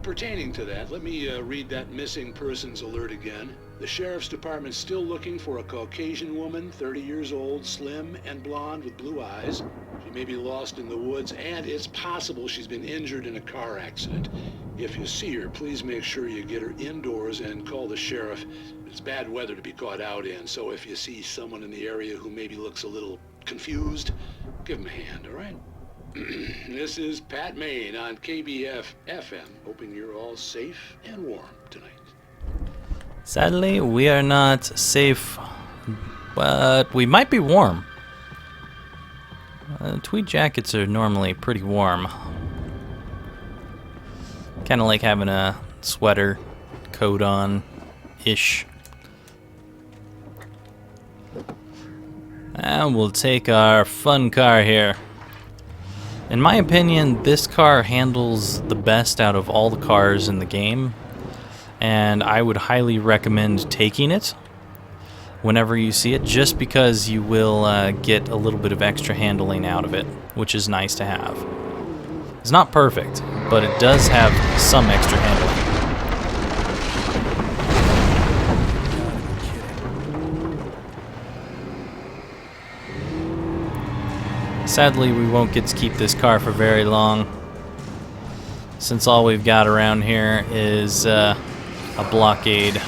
Pertaining to that, let me read that missing persons alert again. The sheriff's department's still looking for a Caucasian woman, 30 years old, slim and blonde with blue eyes. She may be lost in the woods, and it's possible she's been injured in a car accident. If you see her, please make sure you get her indoors and call the sheriff. It's bad weather to be caught out in, so if you see someone in the area who maybe looks a little confused, give him a hand, all right? This is Pat Main on KBF FM, hoping you're all safe and warm tonight. Sadly, we are not safe, but we might be warm. Tweed jackets are normally pretty warm. Kind of like having a sweater, coat on-ish. And we'll take our fun car here. In my opinion, this car handles the best out of all the cars in the game, and I would highly recommend taking it whenever you see it, just because you will get a little bit of extra handling out of it, which is nice to have. It's not perfect, but it does have some extra handling. Sadly, we won't get to keep this car for very long, since all we've got around here is a blockade.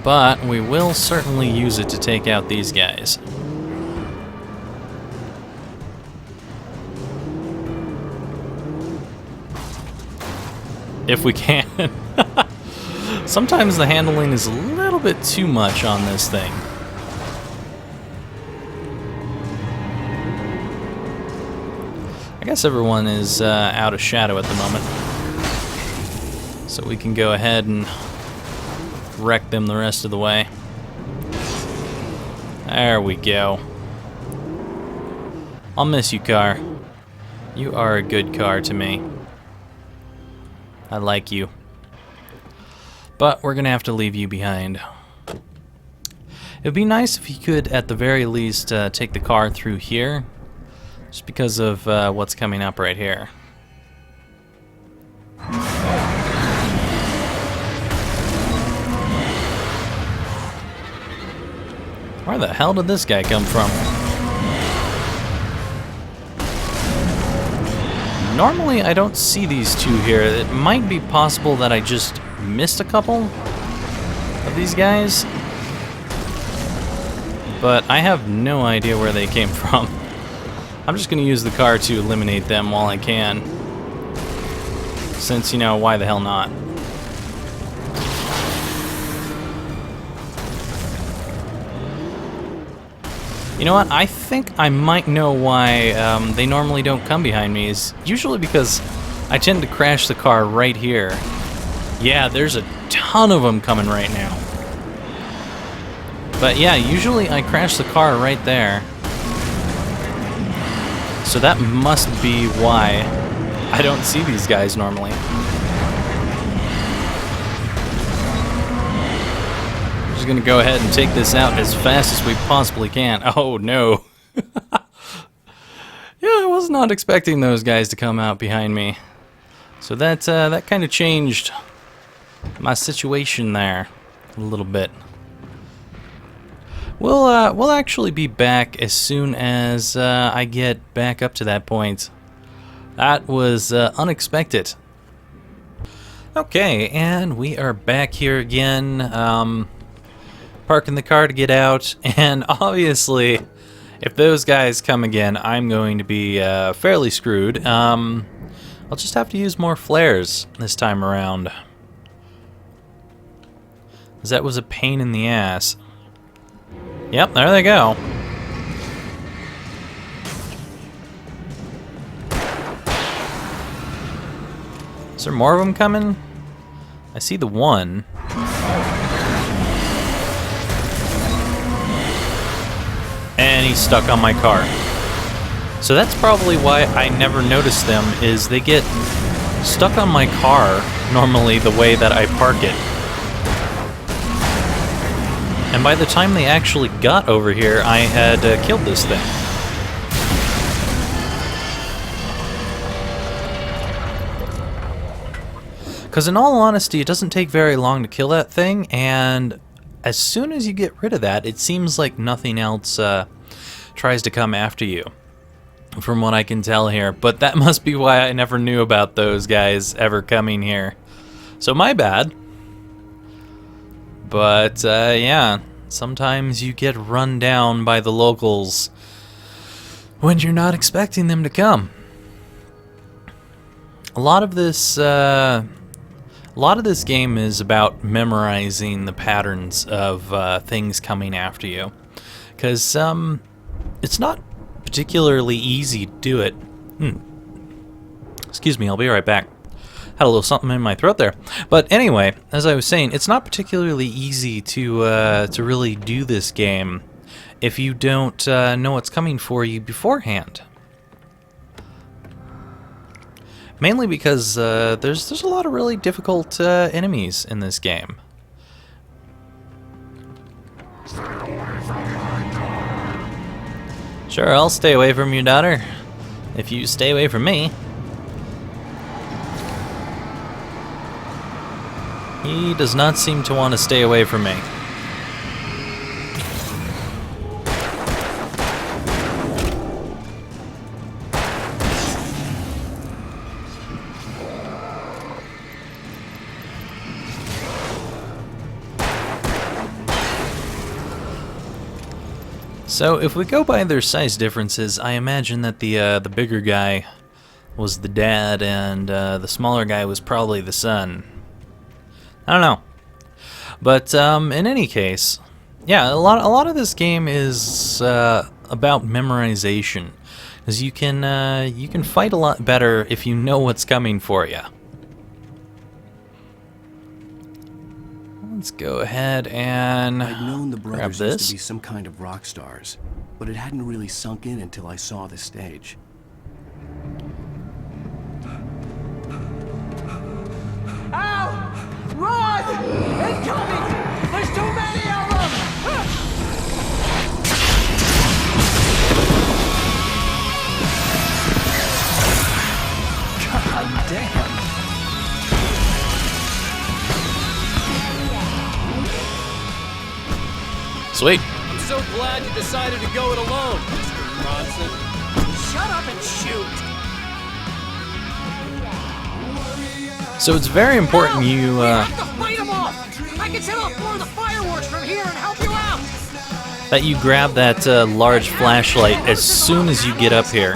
But we will certainly use it to take out these guys. If we can. Sometimes the handling is a little bit too much on this thing. I guess everyone is out of shadow at the moment, so we can go ahead and wreck them the rest of the way. There we go. I'll miss you, car. You are a good car to me. I like you. But we're gonna have to leave you behind. It'd be nice if you could, at the very least, take the car through here. Just because of what's coming up right here. Where the hell did this guy come from? Normally I don't see these two here. It might be possible that I just missed a couple of these guys, but I have no idea where they came from. I'm just going to use the car to eliminate them while I can, since, you know, why the hell not? You know what? I think I might know why they normally don't come behind me. Is usually because I tend to crash the car right here. Yeah, there's a ton of them coming right now. But yeah, usually I crash the car right there. So that must be why I don't see these guys normally. I'm just gonna go ahead and take this out as fast as we possibly can. Oh no. Yeah, I was not expecting those guys to come out behind me. So that kind of changed my situation there a little bit. We'll actually be back as soon as I get back up to that point. That was unexpected. Okay, and we are back here again, parking the car to get out, and obviously, if those guys come again, I'm going to be fairly screwed. I'll just have to use more flares this time around, 'cause that was a pain in the ass. Yep, there they go. Is there more of them coming? I see the one. And he's stuck on my car. So that's probably why I never notice them, is they get stuck on my car normally the way that I park it. And by the time they actually got over here, I had killed this thing. Because in all honesty, it doesn't take very long to kill that thing, and as soon as you get rid of that, it seems like nothing else tries to come after you, from what I can tell here. But that must be why I never knew about those guys ever coming here. So my bad. But yeah, sometimes you get run down by the locals when you're not expecting them to come. A lot of this game is about memorizing the patterns of things coming after you, because it's not particularly easy to do it. Excuse me, I'll be right back. Had a little something in my throat there. But anyway, as I was saying, it's not particularly easy to really do this game if you don't know what's coming for you beforehand. Mainly because there's a lot of really difficult enemies in this game. Sure, I'll stay away from your daughter if you stay away from me. He does not seem to want to stay away from me. So if we go by their size differences, I imagine that the bigger guy was the dad and the smaller guy was probably the son. I don't know. But in any case, yeah, a lot of this game is about memorization, because you can fight a lot better if you know what's coming for you. Let's go ahead and I'd known the grab brothers used this. to be some kind of rock stars, but it hadn't really sunk in until I saw the stage. Ow! Run! Incoming! There's too many of them! God damn! Sweet. I'm so glad you decided to go it alone, Mr. Bronson. Shut up and shoot! So it's very important you We have to fight them off! I can set off more of the fireworks from here and help you out! that you grab that large flashlight as soon as you get up here.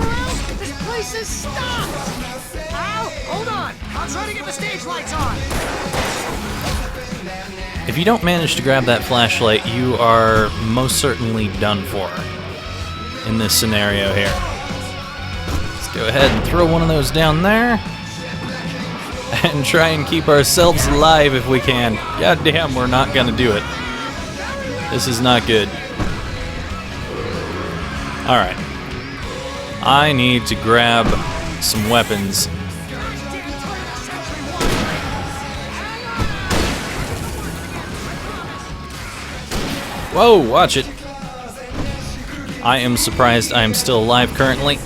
This place is stopped! Al, hold on! I'll try to get the stage lights on! If you don't manage to grab that flashlight, you are most certainly done for in this scenario here. Let's go ahead and throw one of those down there and try and keep ourselves alive if we can. God damn, we're not gonna do it. This is not good. Alright. I need to grab some weapons. Whoa, watch it. I am surprised I am still alive currently.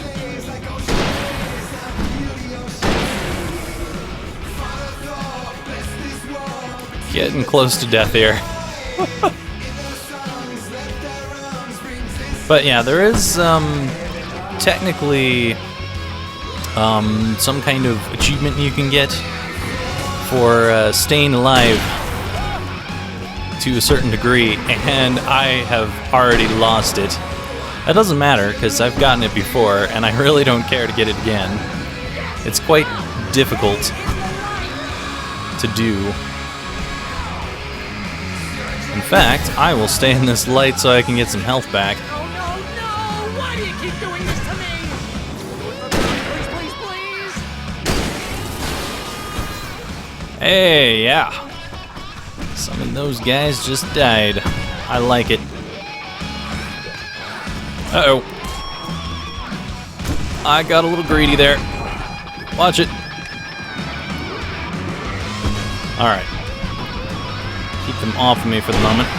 Getting close to death here. But yeah, there is technically some kind of achievement you can get for staying alive to a certain degree, and I have already lost it. That doesn't matter, because I've gotten it before, and I really don't care to get it again. It's quite difficult to do. In fact, I will stay in this light so I can get some health back. Oh no, no! Why do you keep doing this to me? Please, please, please! Hey, yeah. Some of those guys just died. I like it. Uh-oh. I got a little greedy there. Watch it. Alright. Keep them off of me for the moment.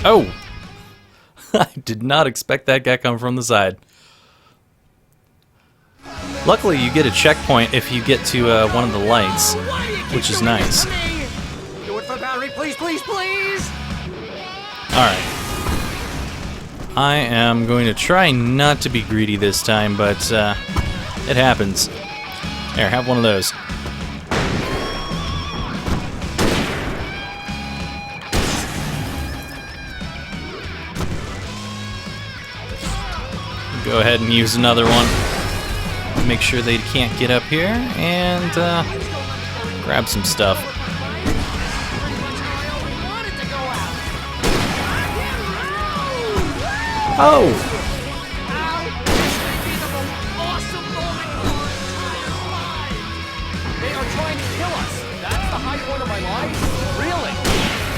Oh! I did not expect that guy come from the side. Luckily, you get a checkpoint if you get to one of the lights, which is nice. Do it for Barry, please, please, please! Alright. I am going to try not to be greedy this time, but it happens. Here, have one of those. Go ahead and use another one. Make sure they can't get up here, and grab some stuff. Oh! They are trying to kill us. That's the high point of my life? Really?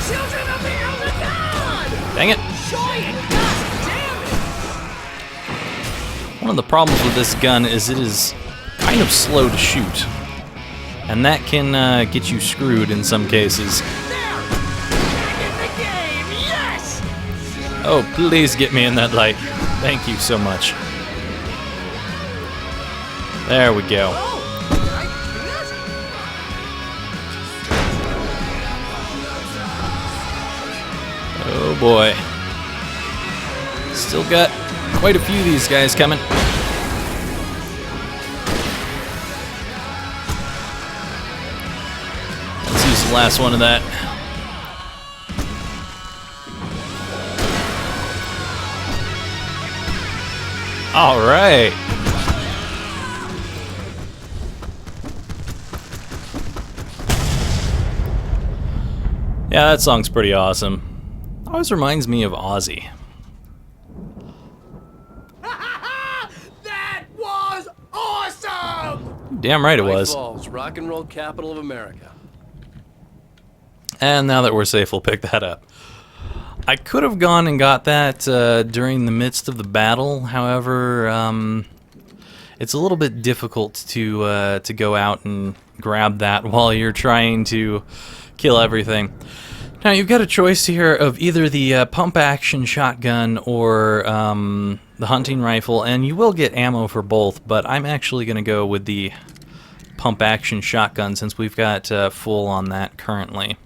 Children of the Elder God! Dang it. Giant, God damn it! One of the problems with this gun is it is kind of slow to shoot. And that can get you screwed in some cases. There! Back in the game! Yes! Oh, please get me in that light. Thank you so much. There we go. Oh! Oh boy. Still got quite a few of these guys coming. Let's use the last one of that. All right. Yeah, that song's pretty awesome. Always reminds me of Ozzy. That was awesome! Damn right it was. Falls, rock and roll capital of America. And now that we're safe, we'll pick that up. I could have gone and got that during the midst of the battle. However, it's a little bit difficult to go out and grab that while you're trying to kill everything. Now you've got a choice here of either the pump-action shotgun or the hunting rifle, and you will get ammo for both. But I'm actually going to go with the pump-action shotgun since we've got full on that currently.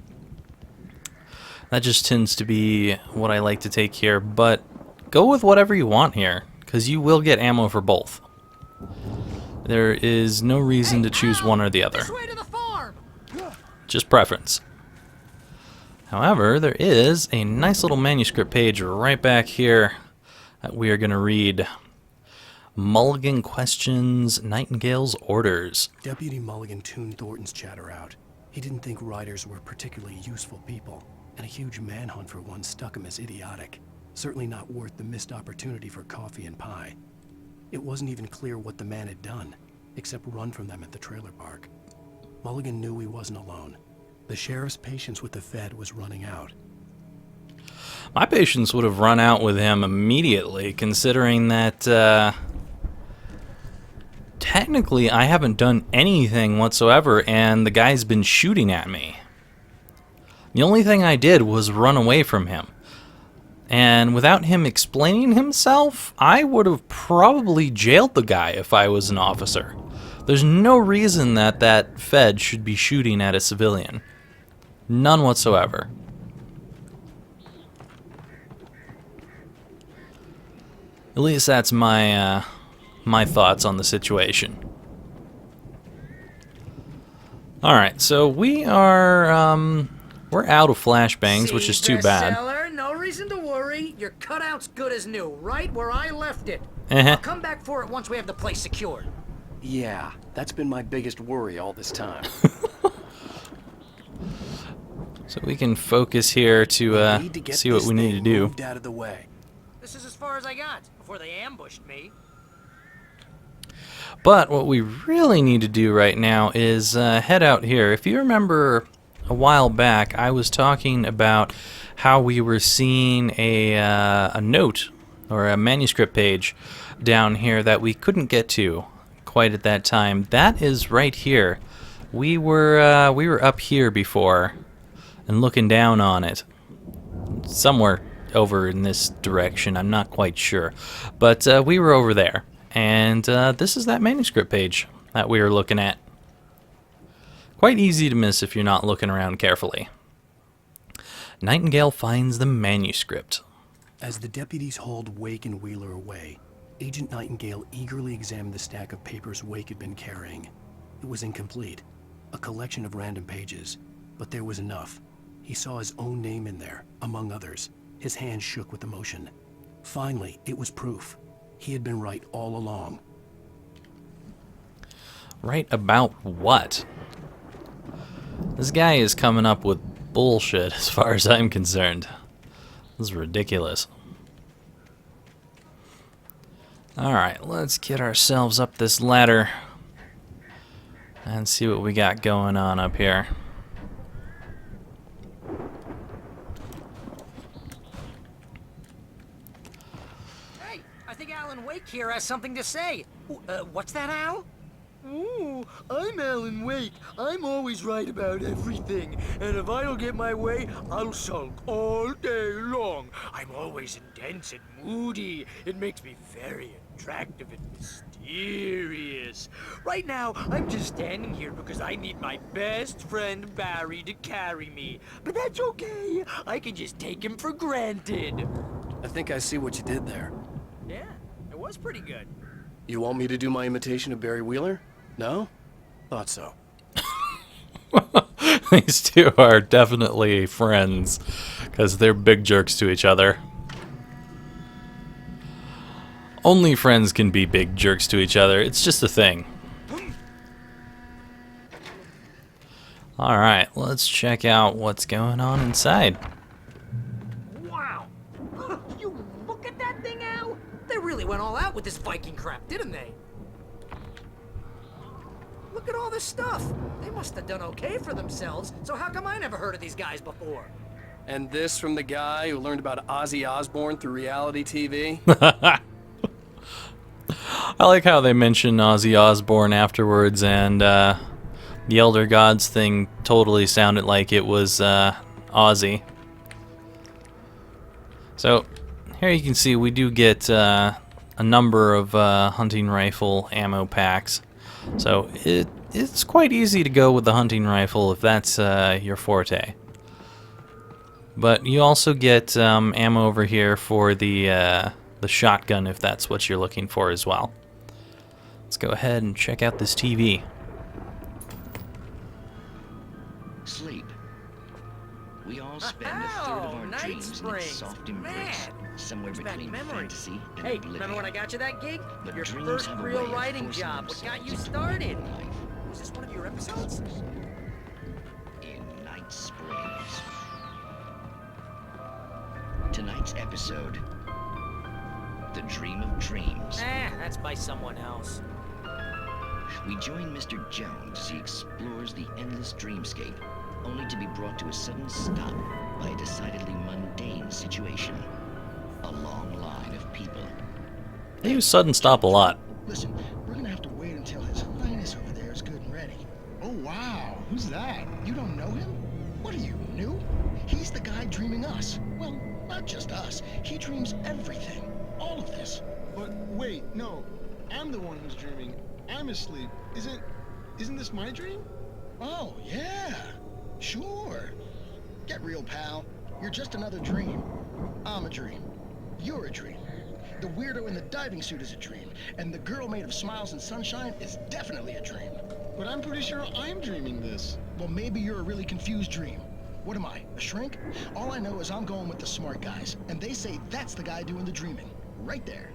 That just tends to be what I like to take here, but go with whatever you want here, because you will get ammo for both. There is no reason to choose one or the other. This way to the farm! Just preference. However, there is a nice little manuscript page right back here that we are going to read. Mulligan questions Nightingale's orders. Deputy Mulligan tuned Thornton's chatter out. He didn't think riders were particularly useful people, and a huge manhunt for one struck him as idiotic. Certainly not worth the missed opportunity for coffee and pie. It wasn't even clear what the man had done, except run from them at the trailer park. Mulligan knew he wasn't alone. The sheriff's patience with the Fed was running out. My patience would have run out with him immediately, considering that technically I haven't done anything whatsoever, and the guy's been shooting at me. The only thing I did was run away from him. And without him explaining himself, I would have probably jailed the guy if I was an officer. There's no reason that that Fed should be shooting at a civilian. None whatsoever. At least that's my my thoughts on the situation. Alright, so we are we're out of flashbangs, which is too bad. Bestseller, no reason to worry. Your cutout's good as new, right where I left it. Uh-huh. I'll come back for it once we have the place secured. Yeah, that's been my biggest worry all this time. So we can focus here to see what we need to do. Moved out of the way. This is as far as I got before they ambushed me. But what we really need to do right now is head out here. If you remember a while back, I was talking about how we were seeing a note or a manuscript page down here that we couldn't get to quite at that time. That is right here. We were up here before and looking down on it. Somewhere over in this direction, I'm not quite sure. But we were over there. And this is that manuscript page that we were looking at. Quite easy to miss if you're not looking around carefully. Nightingale finds the manuscript. As the deputies hauled Wake and Wheeler away, Agent Nightingale eagerly examined the stack of papers Wake had been carrying. It was incomplete, a collection of random pages, but there was enough. He saw his own name in there, among others. His hand shook with emotion. Finally, it was proof. He had been right all along. Right about what? This guy is coming up with bullshit as far as I'm concerned. This is ridiculous. Alright, let's get ourselves up this ladder and see what we got going on up here. Hey, I think Alan Wake here has something to say. What's that, Al? Ooh, I'm Alan Wake. I'm always right about everything. And if I don't get my way, I'll sulk all day long. I'm always intense and moody. It makes me very attractive and mysterious. Right now, I'm just standing here because I need my best friend Barry to carry me. But that's okay. I can just take him for granted. I think I see what you did there. Yeah, it was pretty good. You want me to do my imitation of Barry Wheeler? No? Thought so. These two are definitely friends because they're big jerks to each other. Only friends can be big jerks to each other. It's just a thing. Alright, let's check out what's going on inside. Wow! You look at that thing, Al? They really went all out with this Viking crap, didn't they? Look at all this stuff. They must have done okay for themselves, so how come I never heard of these guys before? And this from the guy who learned about Ozzy Osbourne through reality TV? I like how they mention Ozzy Osbourne afterwards, and the Elder Gods thing totally sounded like it was Ozzy. So, here you can see we do get a number of hunting rifle ammo packs. So, it's quite easy to go with the hunting rifle if that's your forte. But you also get ammo over here for the shotgun if that's what you're looking for as well. Let's go ahead and check out this TV. Sleep. We all spend a third of our Night dreams in Springs. its soft embrace, Man, somewhere brings back between memories. fantasy and Hey, oblivion. remember when I got you that gig? But Your dreams first have a real way of writing forcing job. What got you themselves started? into life. Was this one of your episodes? In Night Springs. Tonight's episode, The Dream of Dreams. That's by someone else. We join Mr. Jones as he explores the endless dreamscape, only to be brought to a sudden stop by a decidedly mundane situation. A long line of people. They use sudden stop a lot. Listen, we're gonna have to wait until his highness over there is good and ready. Oh, wow. Who's that? You don't know him? What are you, new? He's the guy dreaming us. Well, not just us. He dreams everything. All of this. But wait, no. I'm the one who's dreaming. I'm asleep. Isn't this my dream? Oh, yeah. Sure. Get real, pal. You're just another dream. I'm a dream. You're a dream. The weirdo in the diving suit is a dream. And the girl made of smiles and sunshine is definitely a dream. But I'm pretty sure I'm dreaming this. Well, maybe you're a really confused dream. What am I, a shrink? All I know is I'm going with the smart guys, and they say that's the guy doing the dreaming. Right there.